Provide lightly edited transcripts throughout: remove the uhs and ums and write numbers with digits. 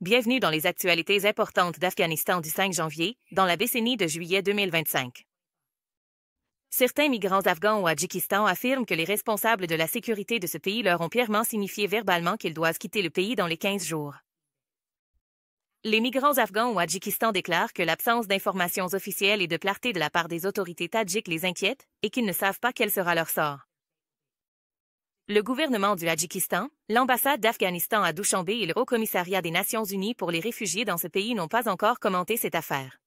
Bienvenue dans les actualités importantes d'Afghanistan du 5 janvier, dans la décennie de juillet 2025. Certains migrants afghans au Tadjikistan affirment que les responsables de la sécurité de ce pays leur ont clairement signifié verbalement qu'ils doivent quitter le pays dans les 15 jours. Les migrants afghans au Tadjikistan déclarent que l'absence d'informations officielles et de clarté de la part des autorités tadjiques les inquiète et qu'ils ne savent pas quel sera leur sort. Le gouvernement du Tadjikistan, l'ambassade d'Afghanistan à Dushanbe et le Haut-Commissariat des Nations Unies pour les réfugiés dans ce pays n'ont pas encore commenté cette affaire.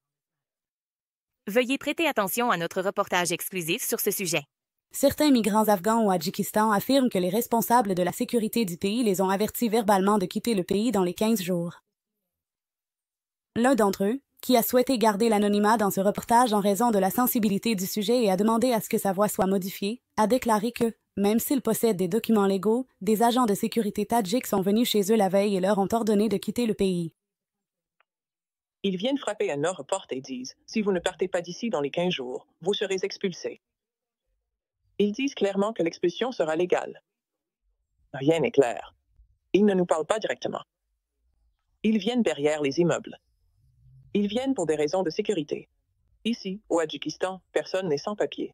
Veuillez prêter attention à notre reportage exclusif sur ce sujet. Certains migrants afghans au Tadjikistan affirment que les responsables de la sécurité du pays les ont avertis verbalement de quitter le pays dans les 15 jours. L'un d'entre eux, qui a souhaité garder l'anonymat dans ce reportage en raison de la sensibilité du sujet et a demandé à ce que sa voix soit modifiée, a déclaré que, même s'ils possèdent des documents légaux, des agents de sécurité tadjiks sont venus chez eux la veille et leur ont ordonné de quitter le pays. Ils viennent frapper à notre porte et disent « Si vous ne partez pas d'ici dans les 15 jours, vous serez expulsés. » Ils disent clairement que l'expulsion sera légale. Rien n'est clair. Ils ne nous parlent pas directement. Ils viennent derrière les immeubles. Ils viennent pour des raisons de sécurité. Ici, au Tadjikistan, personne n'est sans papier.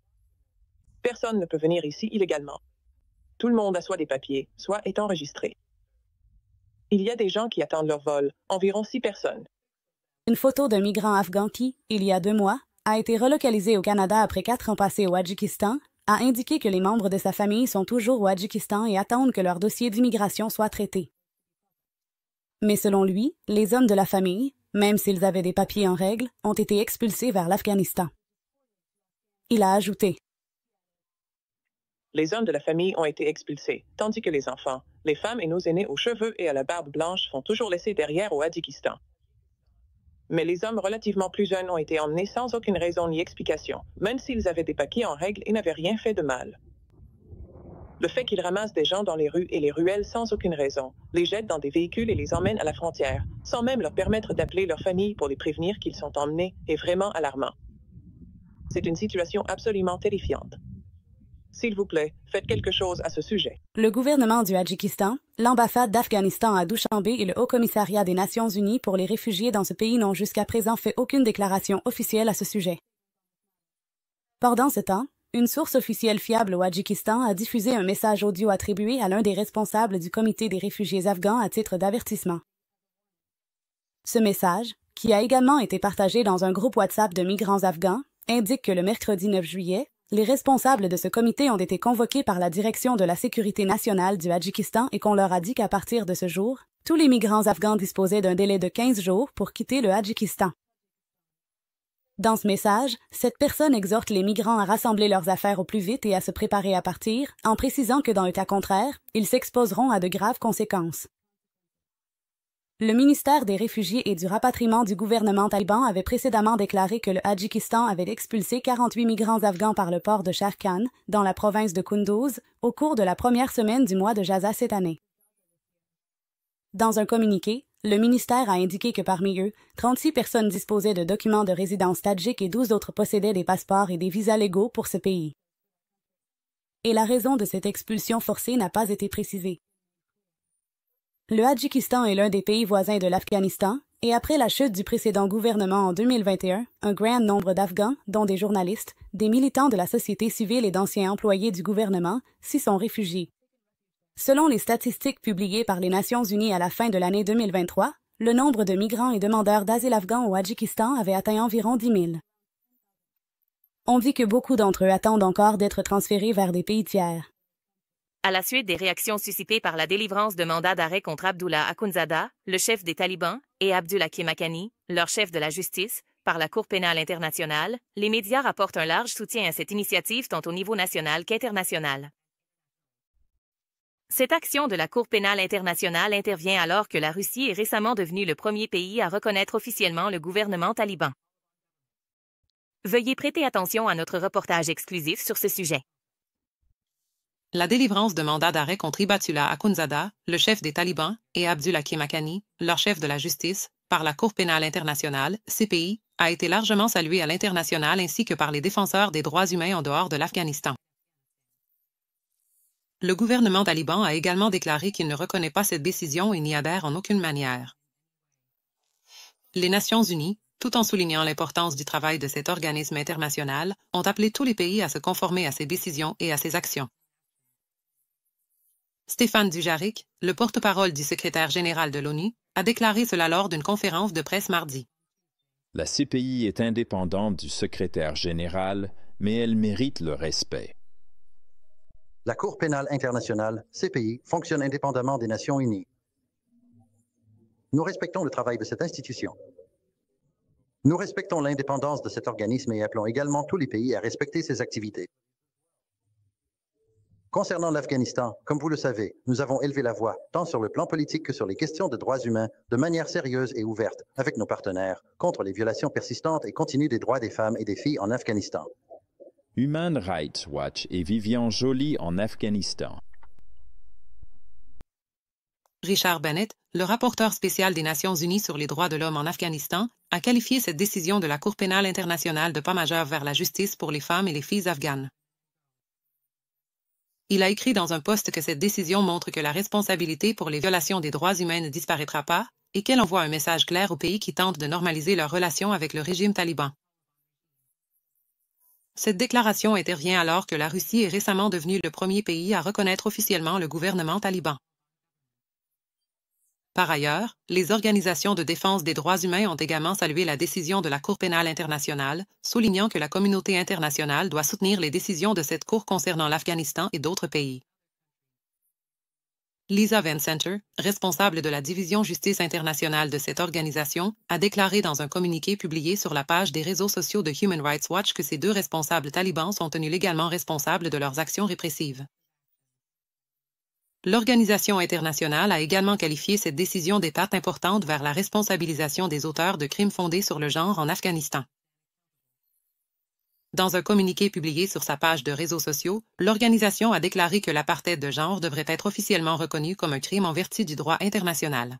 Personne ne peut venir ici illégalement. Tout le monde a soit des papiers, soit est enregistré. Il y a des gens qui attendent leur vol, environ 6 personnes. Une photo d'un migrant afghan qui, il y a 2 mois, a été relocalisé au Canada après 4 ans passés au Tadjikistan, a indiqué que les membres de sa famille sont toujours au Tadjikistan et attendent que leur dossier d'immigration soit traité. Mais selon lui, les hommes de la famille, même s'ils avaient des papiers en règle, ont été expulsés vers l'Afghanistan. Il a ajouté: Les hommes de la famille ont été expulsés, tandis que les enfants, les femmes et nos aînés aux cheveux et à la barbe blanche sont toujours laissés derrière au Tadjikistan. Mais les hommes relativement plus jeunes ont été emmenés sans aucune raison ni explication, même s'ils avaient des papiers en règle et n'avaient rien fait de mal. Le fait qu'ils ramassent des gens dans les rues et les ruelles sans aucune raison, les jettent dans des véhicules et les emmènent à la frontière, sans même leur permettre d'appeler leur famille pour les prévenir qu'ils sont emmenés, est vraiment alarmant. C'est une situation absolument terrifiante. S'il vous plaît, faites quelque chose à ce sujet. Le gouvernement du Tadjikistan, l'ambassade d'Afghanistan à Dushanbe et le Haut-Commissariat des Nations Unies pour les réfugiés dans ce pays n'ont jusqu'à présent fait aucune déclaration officielle à ce sujet. Pendant ce temps, une source officielle fiable au Tadjikistan a diffusé un message audio attribué à l'un des responsables du comité des réfugiés afghans à titre d'avertissement. Ce message, qui a également été partagé dans un groupe WhatsApp de migrants afghans, indique que le mercredi 9 juillet, les responsables de ce comité ont été convoqués par la Direction de la sécurité nationale du Tadjikistan et qu'on leur a dit qu'à partir de ce jour, tous les migrants afghans disposaient d'un délai de 15 jours pour quitter le Tadjikistan. Dans ce message, cette personne exhorte les migrants à rassembler leurs affaires au plus vite et à se préparer à partir, en précisant que dans le cas contraire, ils s'exposeront à de graves conséquences. Le ministère des Réfugiés et du Rapatriement du gouvernement taliban avait précédemment déclaré que le Tadjikistan avait expulsé 48 migrants afghans par le port de Sharkan, dans la province de Kunduz, au cours de la première semaine du mois de Jaza cette année. Dans un communiqué, le ministère a indiqué que parmi eux, 36 personnes disposaient de documents de résidence tadjiks et 12 autres possédaient des passeports et des visas légaux pour ce pays. Et la raison de cette expulsion forcée n'a pas été précisée. Le Tadjikistan est l'un des pays voisins de l'Afghanistan, et après la chute du précédent gouvernement en 2021, un grand nombre d'Afghans, dont des journalistes, des militants de la société civile et d'anciens employés du gouvernement, s'y sont réfugiés. Selon les statistiques publiées par les Nations Unies à la fin de l'année 2023, le nombre de migrants et demandeurs d'asile afghans au Tadjikistan avait atteint environ 10 000. On dit que beaucoup d'entre eux attendent encore d'être transférés vers des pays tiers. À la suite des réactions suscitées par la délivrance de mandats d'arrêt contre Abdullah Akhundzada, le chef des talibans, et Abdul Hakim Haqqani, leur chef de la justice, par la Cour pénale internationale, les médias rapportent un large soutien à cette initiative tant au niveau national qu'international. Cette action de la Cour pénale internationale intervient alors que la Russie est récemment devenue le premier pays à reconnaître officiellement le gouvernement taliban. Veuillez prêter attention à notre reportage exclusif sur ce sujet. La délivrance de mandat d'arrêt contre Hibatullah Akhundzada, le chef des talibans, et Abdul Hakim Haqqani, leur chef de la justice, par la Cour pénale internationale, CPI, a été largement saluée à l'international ainsi que par les défenseurs des droits humains en dehors de l'Afghanistan. Le gouvernement taliban a également déclaré qu'il ne reconnaît pas cette décision et n'y adhère en aucune manière. Les Nations unies, tout en soulignant l'importance du travail de cet organisme international, ont appelé tous les pays à se conformer à ses décisions et à ses actions. Stéphane Dujarric, le porte-parole du secrétaire général de l'ONU, a déclaré cela lors d'une conférence de presse mardi. La CPI est indépendante du secrétaire général, mais elle mérite le respect. La Cour pénale internationale, CPI, fonctionne indépendamment des Nations unies. Nous respectons le travail de cette institution. Nous respectons l'indépendance de cet organisme et appelons également tous les pays à respecter ses activités. Concernant l'Afghanistan, comme vous le savez, nous avons élevé la voix, tant sur le plan politique que sur les questions de droits humains, de manière sérieuse et ouverte, avec nos partenaires, contre les violations persistantes et continues des droits des femmes et des filles en Afghanistan. Human Rights Watch et Vivian Joly en Afghanistan. Richard Bennett, le rapporteur spécial des Nations unies sur les droits de l'homme en Afghanistan, a qualifié cette décision de la Cour pénale internationale de pas majeur vers la justice pour les femmes et les filles afghanes. Il a écrit dans un post que cette décision montre que la responsabilité pour les violations des droits humains ne disparaîtra pas et qu'elle envoie un message clair aux pays qui tentent de normaliser leurs relations avec le régime taliban. Cette déclaration intervient alors que la Russie est récemment devenue le premier pays à reconnaître officiellement le gouvernement taliban. Par ailleurs, les organisations de défense des droits humains ont également salué la décision de la Cour pénale internationale, soulignant que la communauté internationale doit soutenir les décisions de cette Cour concernant l'Afghanistan et d'autres pays. Lisa Van Center, responsable de la division justice internationale de cette organisation, a déclaré dans un communiqué publié sur la page des réseaux sociaux de Human Rights Watch que ces deux responsables talibans sont tenus légalement responsables de leurs actions répressives. L'organisation internationale a également qualifié cette décision d'étape importante vers la responsabilisation des auteurs de crimes fondés sur le genre en Afghanistan. Dans un communiqué publié sur sa page de réseaux sociaux, l'organisation a déclaré que l'apartheid de genre devrait être officiellement reconnu comme un crime en vertu du droit international.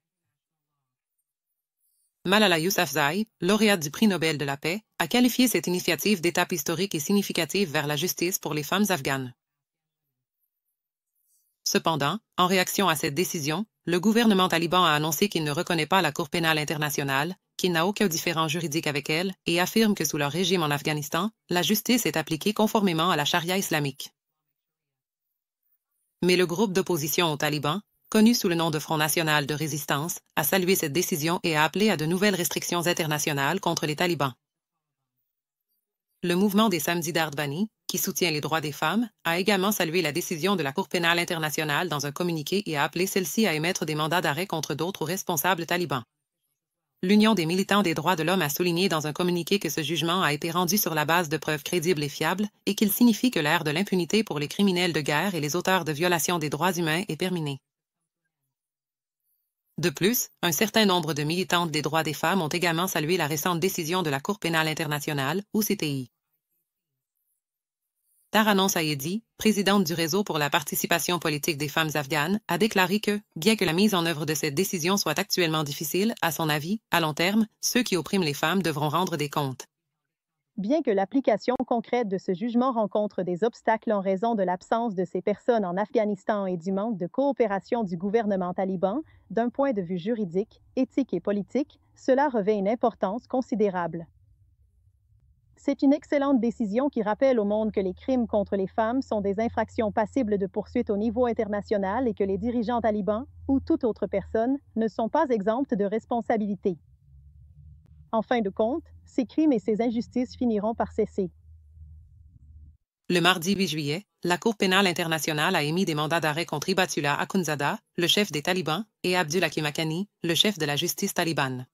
Malala Yousafzai, lauréate du prix Nobel de la paix, a qualifié cette initiative d'étape historique et significative vers la justice pour les femmes afghanes. Cependant, en réaction à cette décision, le gouvernement taliban a annoncé qu'il ne reconnaît pas la Cour pénale internationale, qu'il n'a aucun différend juridique avec elle et affirme que sous leur régime en Afghanistan, la justice est appliquée conformément à la charia islamique. Mais le groupe d'opposition aux talibans, connu sous le nom de Front national de résistance, a salué cette décision et a appelé à de nouvelles restrictions internationales contre les talibans. Le mouvement des Samedis d'Ardvani, qui soutient les droits des femmes, a également salué la décision de la Cour pénale internationale dans un communiqué et a appelé celle-ci à émettre des mandats d'arrêt contre d'autres responsables talibans. L'Union des militants des droits de l'homme a souligné dans un communiqué que ce jugement a été rendu sur la base de preuves crédibles et fiables et qu'il signifie que l'ère de l'impunité pour les criminels de guerre et les auteurs de violations des droits humains est terminée. De plus, un certain nombre de militantes des droits des femmes ont également salué la récente décision de la Cour pénale internationale, ou CTI. Taranon Sayedi, présidente du Réseau pour la participation politique des femmes afghanes, a déclaré que, bien que la mise en œuvre de cette décision soit actuellement difficile, à son avis, à long terme, ceux qui oppriment les femmes devront rendre des comptes. Bien que l'application concrète de ce jugement rencontre des obstacles en raison de l'absence de ces personnes en Afghanistan et du manque de coopération du gouvernement taliban, d'un point de vue juridique, éthique et politique, cela revêt une importance considérable. C'est une excellente décision qui rappelle au monde que les crimes contre les femmes sont des infractions passibles de poursuite au niveau international et que les dirigeants talibans, ou toute autre personne, ne sont pas exemptes de responsabilité. En fin de compte, ces crimes et ces injustices finiront par cesser. Le mardi 8 juillet, la Cour pénale internationale a émis des mandats d'arrêt contre Hibatullah Akhundzada, le chef des talibans, et Abdul Hakim Haqqani, le chef de la justice talibane.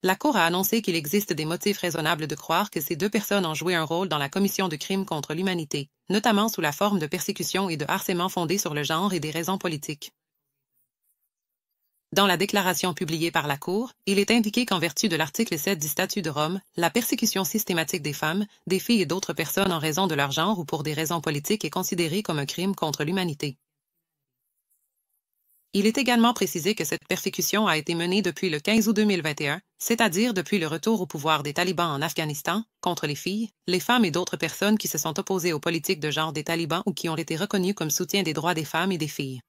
La Cour a annoncé qu'il existe des motifs raisonnables de croire que ces deux personnes ont joué un rôle dans la commission de crimes contre l'humanité, notamment sous la forme de persécutions et de harcèlement fondés sur le genre et des raisons politiques. Dans la déclaration publiée par la Cour, il est indiqué qu'en vertu de l'article 7 du Statut de Rome, la persécution systématique des femmes, des filles et d'autres personnes en raison de leur genre ou pour des raisons politiques est considérée comme un crime contre l'humanité. Il est également précisé que cette persécution a été menée depuis le 15 août 2021, c'est-à-dire depuis le retour au pouvoir des talibans en Afghanistan, contre les filles, les femmes et d'autres personnes qui se sont opposées aux politiques de genre des talibans ou qui ont été reconnues comme soutien des droits des femmes et des filles.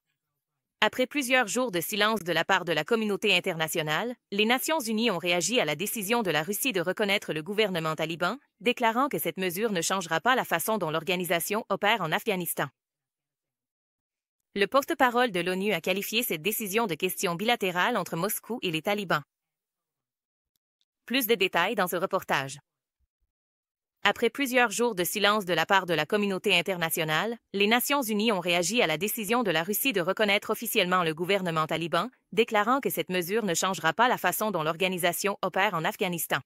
Après plusieurs jours de silence de la part de la communauté internationale, les Nations unies ont réagi à la décision de la Russie de reconnaître le gouvernement taliban, déclarant que cette mesure ne changera pas la façon dont l'organisation opère en Afghanistan. Le porte-parole de l'ONU a qualifié cette décision de question bilatérale entre Moscou et les talibans. Plus de détails dans ce reportage. Après plusieurs jours de silence de la part de la communauté internationale, les Nations unies ont réagi à la décision de la Russie de reconnaître officiellement le gouvernement taliban, déclarant que cette mesure ne changera pas la façon dont l'organisation opère en Afghanistan.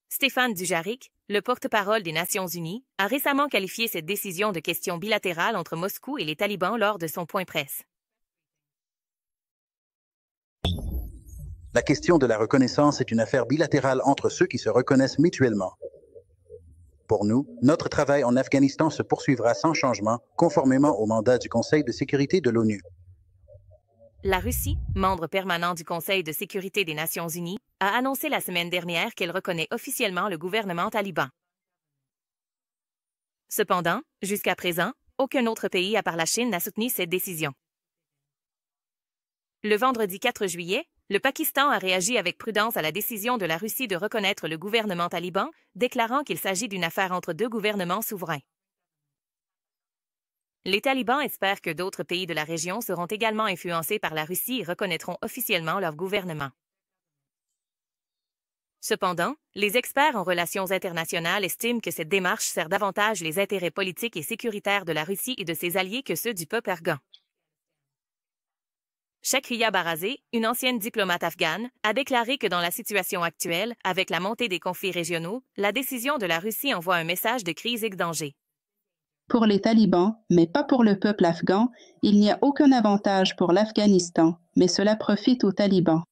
Stéphane Dujarric, le porte-parole des Nations unies, a récemment qualifié cette décision de question bilatérale entre Moscou et les talibans lors de son point presse. La question de la reconnaissance est une affaire bilatérale entre ceux qui se reconnaissent mutuellement. Pour nous, notre travail en Afghanistan se poursuivra sans changement, conformément au mandat du Conseil de sécurité de l'ONU. La Russie, membre permanent du Conseil de sécurité des Nations unies, a annoncé la semaine dernière qu'elle reconnaît officiellement le gouvernement taliban. Cependant, jusqu'à présent, aucun autre pays à part la Chine n'a soutenu cette décision. Le vendredi 4 juillet, le Pakistan a réagi avec prudence à la décision de la Russie de reconnaître le gouvernement taliban, déclarant qu'il s'agit d'une affaire entre deux gouvernements souverains. Les talibans espèrent que d'autres pays de la région seront également influencés par la Russie et reconnaîtront officiellement leur gouvernement. Cependant, les experts en relations internationales estiment que cette démarche sert davantage les intérêts politiques et sécuritaires de la Russie et de ses alliés que ceux du peuple afghan. Shakriya Barazé, une ancienne diplomate afghane, a déclaré que dans la situation actuelle, avec la montée des conflits régionaux, la décision de la Russie envoie un message de crise et de danger. Pour les talibans, mais pas pour le peuple afghan, il n'y a aucun avantage pour l'Afghanistan, mais cela profite aux talibans.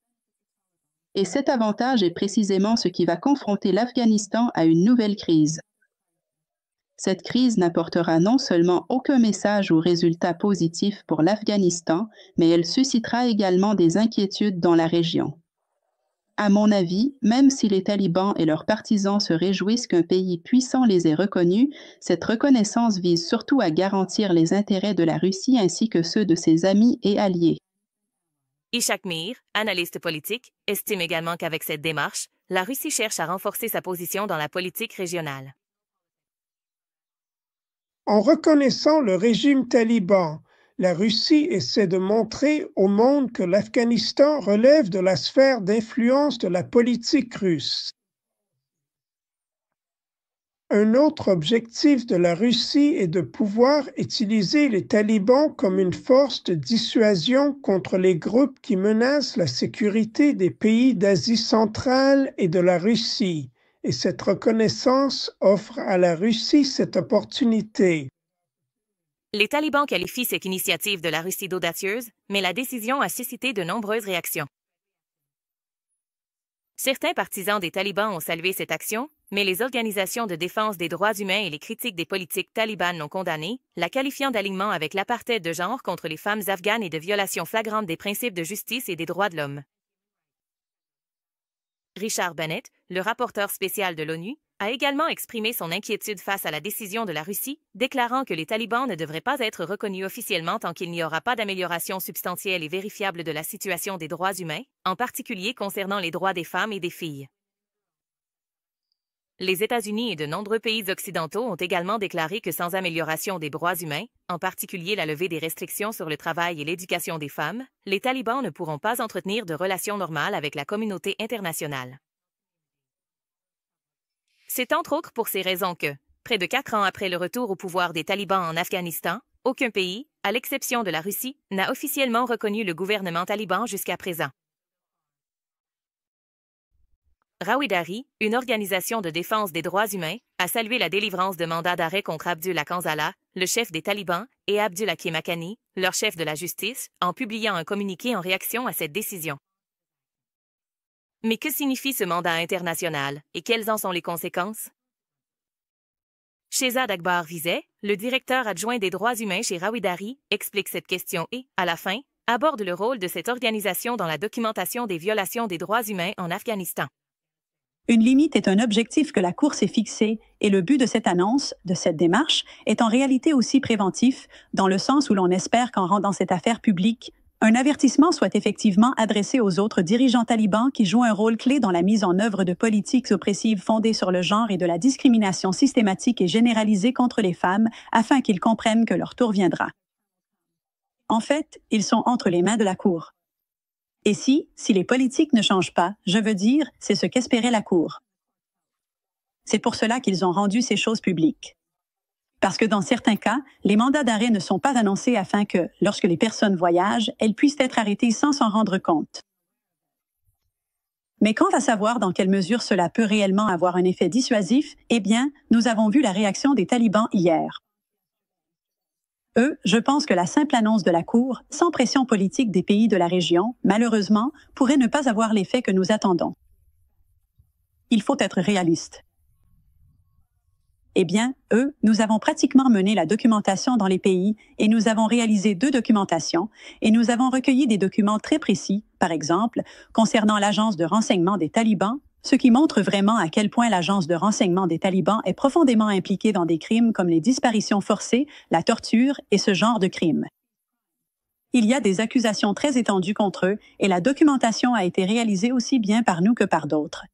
Et cet avantage est précisément ce qui va confronter l'Afghanistan à une nouvelle crise. Cette crise n'apportera non seulement aucun message ou résultat positif pour l'Afghanistan, mais elle suscitera également des inquiétudes dans la région. À mon avis, même si les talibans et leurs partisans se réjouissent qu'un pays puissant les ait reconnus, cette reconnaissance vise surtout à garantir les intérêts de la Russie ainsi que ceux de ses amis et alliés. Ishaq Mir, analyste politique, estime également qu'avec cette démarche, la Russie cherche à renforcer sa position dans la politique régionale. En reconnaissant le régime taliban, la Russie essaie de montrer au monde que l'Afghanistan relève de la sphère d'influence de la politique russe. Un autre objectif de la Russie est de pouvoir utiliser les talibans comme une force de dissuasion contre les groupes qui menacent la sécurité des pays d'Asie centrale et de la Russie. Et cette reconnaissance offre à la Russie cette opportunité. Les talibans qualifient cette initiative de la Russie d'audacieuse, mais la décision a suscité de nombreuses réactions. Certains partisans des talibans ont salué cette action, mais les organisations de défense des droits humains et les critiques des politiques talibanes l'ont condamnée, la qualifiant d'alignement avec l'apartheid de genre contre les femmes afghanes et de violation flagrante des principes de justice et des droits de l'homme. Richard Bennett, le rapporteur spécial de l'ONU, a également exprimé son inquiétude face à la décision de la Russie, déclarant que les talibans ne devraient pas être reconnus officiellement tant qu'il n'y aura pas d'amélioration substantielle et vérifiable de la situation des droits humains, en particulier concernant les droits des femmes et des filles. Les États-Unis et de nombreux pays occidentaux ont également déclaré que sans amélioration des droits humains, en particulier la levée des restrictions sur le travail et l'éducation des femmes, les talibans ne pourront pas entretenir de relations normales avec la communauté internationale. C'est entre autres pour ces raisons que, près de 4 ans après le retour au pouvoir des talibans en Afghanistan, aucun pays, à l'exception de la Russie, n'a officiellement reconnu le gouvernement taliban jusqu'à présent. Rawidari, une organisation de défense des droits humains, a salué la délivrance de mandats d'arrêt contre Abdullah Kanzala, le chef des talibans, et Abdullah Makani, leur chef de la justice, en publiant un communiqué en réaction à cette décision. Mais que signifie ce mandat international et quelles en sont les conséquences? Shehzad Akbar Vizeh, le directeur adjoint des droits humains chez Rawidari, explique cette question et, à la fin, aborde le rôle de cette organisation dans la documentation des violations des droits humains en Afghanistan. Une limite est un objectif que la Cour s'est fixé et le but de cette annonce, de cette démarche, est en réalité aussi préventif, dans le sens où l'on espère qu'en rendant cette affaire publique, un avertissement soit effectivement adressé aux autres dirigeants talibans qui jouent un rôle clé dans la mise en œuvre de politiques oppressives fondées sur le genre et de la discrimination systématique et généralisée contre les femmes, afin qu'ils comprennent que leur tour viendra. En fait, ils sont entre les mains de la Cour. Et si les politiques ne changent pas, je veux dire, c'est ce qu'espérait la Cour. C'est pour cela qu'ils ont rendu ces choses publiques. Parce que dans certains cas, les mandats d'arrêt ne sont pas annoncés afin que, lorsque les personnes voyagent, elles puissent être arrêtées sans s'en rendre compte. Mais quant à savoir dans quelle mesure cela peut réellement avoir un effet dissuasif, eh bien, nous avons vu la réaction des talibans hier. Je pense que la simple annonce de la Cour, sans pression politique des pays de la région, malheureusement, pourrait ne pas avoir l'effet que nous attendons. Il faut être réaliste. Eh bien, nous avons pratiquement mené la documentation dans les pays et nous avons réalisé 2 documentations et nous avons recueilli des documents très précis, par exemple, concernant l'agence de renseignement des talibans, ce qui montre vraiment à quel point l'agence de renseignement des talibans est profondément impliquée dans des crimes comme les disparitions forcées, la torture et ce genre de crimes. Il y a des accusations très étendues contre eux et la documentation a été réalisée aussi bien par nous que par d'autres.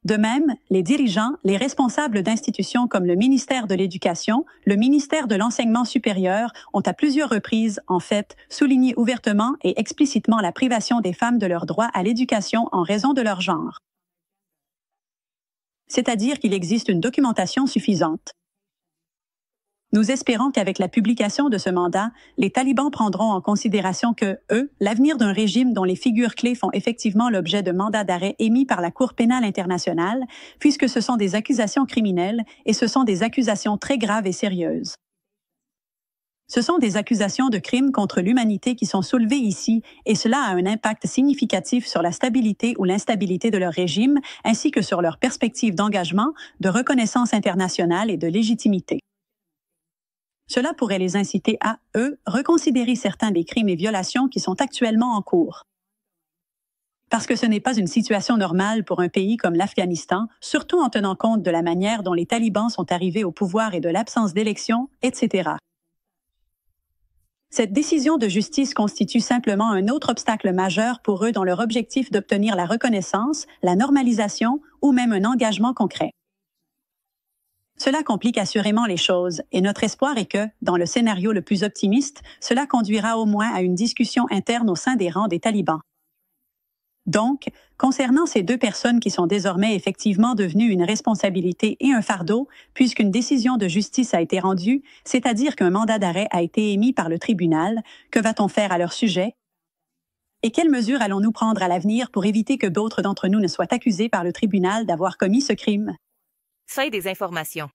De même, les dirigeants, les responsables d'institutions comme le ministère de l'Éducation, le ministère de l'Enseignement supérieur ont à plusieurs reprises, en fait, souligné ouvertement et explicitement la privation des femmes de leur droit à l'éducation en raison de leur genre. C'est-à-dire qu'il existe une documentation suffisante. Nous espérons qu'avec la publication de ce mandat, les talibans prendront en considération que, l'avenir d'un régime dont les figures clés font effectivement l'objet de mandats d'arrêt émis par la Cour pénale internationale, puisque ce sont des accusations criminelles et ce sont des accusations très graves et sérieuses. Ce sont des accusations de crimes contre l'humanité qui sont soulevées ici et cela a un impact significatif sur la stabilité ou l'instabilité de leur régime ainsi que sur leur perspective d'engagement, de reconnaissance internationale et de légitimité. Cela pourrait les inciter à, reconsidérer certains des crimes et violations qui sont actuellement en cours. Parce que ce n'est pas une situation normale pour un pays comme l'Afghanistan, surtout en tenant compte de la manière dont les talibans sont arrivés au pouvoir et de l'absence d'élections, etc. Cette décision de justice constitue simplement un autre obstacle majeur pour eux dans leur objectif d'obtenir la reconnaissance, la normalisation ou même un engagement concret. Cela complique assurément les choses et notre espoir est que, dans le scénario le plus optimiste, cela conduira au moins à une discussion interne au sein des rangs des talibans. Donc, concernant ces 2 personnes qui sont désormais effectivement devenues une responsabilité et un fardeau, puisqu'une décision de justice a été rendue, c'est-à-dire qu'un mandat d'arrêt a été émis par le tribunal, que va-t-on faire à leur sujet? Et quelles mesures allons-nous prendre à l'avenir pour éviter que d'autres d'entre nous ne soient accusés par le tribunal d'avoir commis ce crime? Fait des informations.